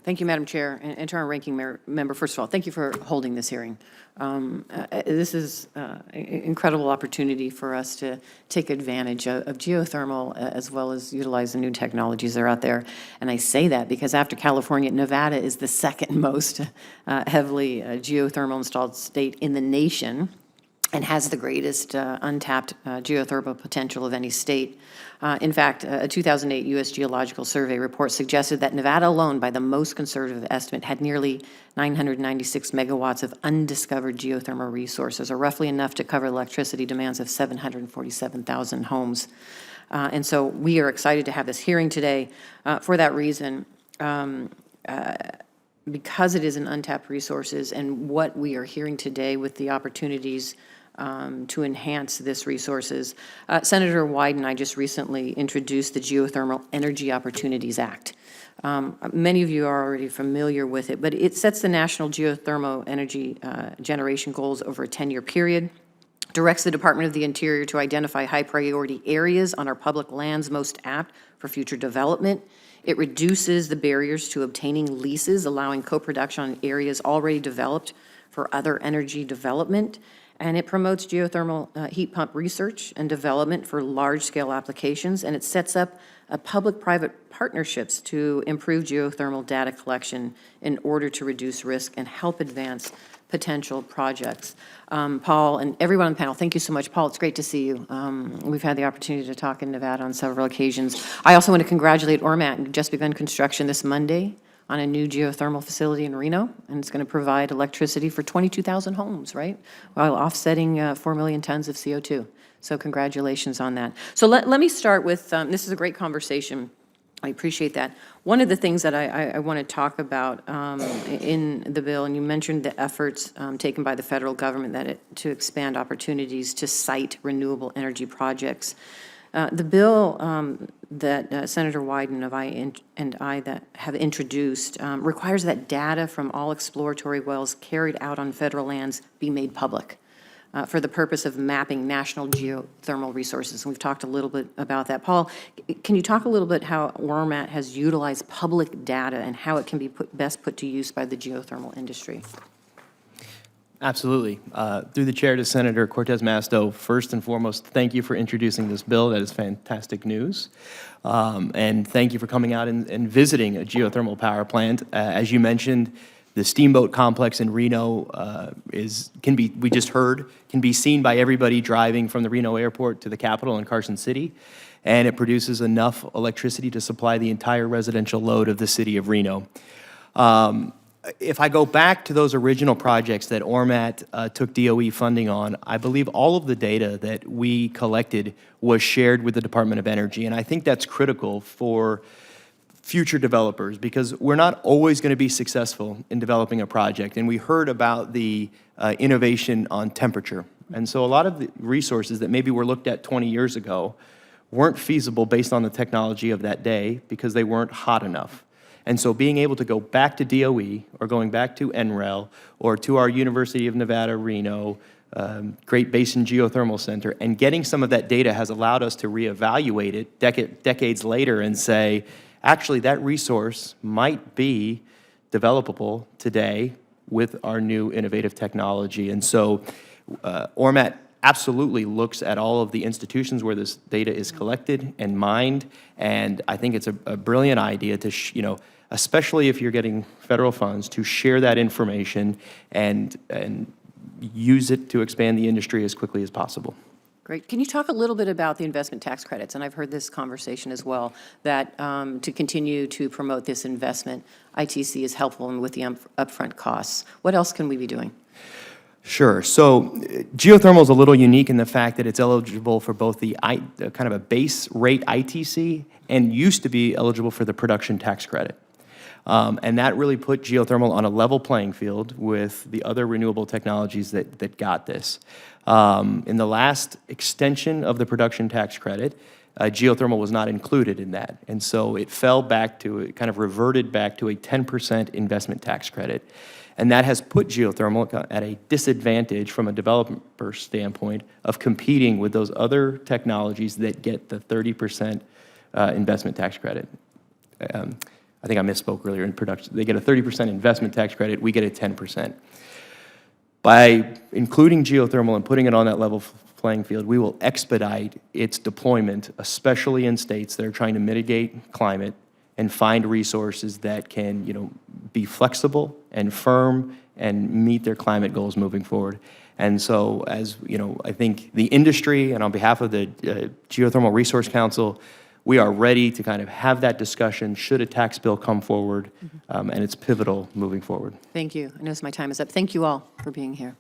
Thank you, Madam Chair, and to our ranking member. First of all, thank you for holding this hearing. This is an incredible opportunity for us to take advantage of geothermal as well as utilize the new technologies that are out there. And I say that because after California, Nevada is the second most heavily geothermal installed state in the nation, and has the greatest untapped geothermal potential of any state. In fact, a 2008 U.S. Geological Survey report suggested that Nevada alone, by the most conservative estimate, had nearly 996 megawatts of undiscovered geothermal resources, or roughly enough to cover electricity demands of 747,000 homes. And so we are excited to have this hearing today for that reason. Because it is an untapped resources, and what we are hearing today with the opportunities to enhance this resources. Senator Wyden and I just recently introduced the Geothermal Energy Opportunities Act. Many of you are already familiar with it, but it sets the national geothermal energy generation goals over a 10-year period, directs the Department of the Interior to identify high-priority areas on our public lands most apt for future development. It reduces the barriers to obtaining leases, allowing co-production on areas already developed for other energy development. And it promotes geothermal heat pump research and development for large-scale applications, and it sets up public-private partnerships to improve geothermal data collection in order to reduce risk and help advance potential projects. Paul and everyone on the panel, thank you so much. Paul, it's great to see you. We've had the opportunity to talk in Nevada on several occasions. I also want to congratulate Ormat, who just begun construction this Monday on a new geothermal facility in Reno, and it's going to provide electricity for 22,000 homes, right? While offsetting 4 million tons of CO2. So congratulations on that. So let me start with, this is a great conversation. I appreciate that. One of the things that I want to talk about in the bill, and you mentioned the efforts taken by the federal government to expand opportunities to site renewable energy projects. The bill that Senator Wyden and I that have introduced requires that data from all exploratory wells carried out on federal lands be made public for the purpose of mapping national geothermal resources. And we've talked a little bit about that. Paul, can you talk a little bit how Ormat has utilized public data and how it can be best put to use by the geothermal industry? Absolutely. Through the chair to Senator Cortez Masto, first and foremost, thank you for introducing this bill. That is fantastic news. And thank you for coming out and visiting a geothermal power plant. As you mentioned, the steamboat complex in Reno we just heard, can be seen by everybody driving from the Reno airport to the Capitol in Carson City. And it produces enough electricity to supply the entire residential load of the city of Reno. If I go back to those original projects that Ormat took DOE funding on, I believe all of the data that we collected was shared with the Department of Energy. And I think that's critical for future developers because we're not always going to be successful in developing a project. And we heard about the innovation on temperature. And so a lot of the resources that maybe were looked at 20 years ago weren't feasible based on the technology of that day because they weren't hot enough. And so being able to go back to DOE or going back to NREL or to our University of Nevada, Reno, Great Basin Geothermal Center, and getting some of that data has allowed us to reevaluate it decades later and say, actually, that resource might be developable today with our new innovative technology. And so Ormat absolutely looks at all of the institutions where this data is collected and mined, and I think it's a brilliant idea to, especially if you're getting federal funds, to share that information and use it to expand the industry as quickly as possible. Great. Can you talk a little bit about the investment tax credits? And I've heard this conversation as well, that to continue to promote this investment, ITC is helpful with the upfront costs. What else can we be doing? Sure. So geothermal is a little unique in the fact that it's eligible for both the kind of a base rate ITC and used to be eligible for the production tax credit. And that really put geothermal on a level playing field with the other renewable technologies that got this. In the last extension of the production tax credit, geothermal was not included in that. And so it fell back to, it kind of reverted back to a 10% investment tax credit. And that has put geothermal at a disadvantage from a developer standpoint of competing with those other technologies that get the 30% investment tax credit. I I think I misspoke earlier in production. They get a 30% investment tax credit, we get a 10%. By including geothermal and putting it on that level playing field, we will expedite its deployment, especially in states that are trying to mitigate climate and find resources that can, be flexible and firm and meet their climate goals moving forward. And so, as I think the industry and on behalf of the Geothermal Resource Council, we are ready to kind of have that discussion should a tax bill come forward, and it's pivotal moving forward. Thank you. I notice my time is up. Thank you all for being here.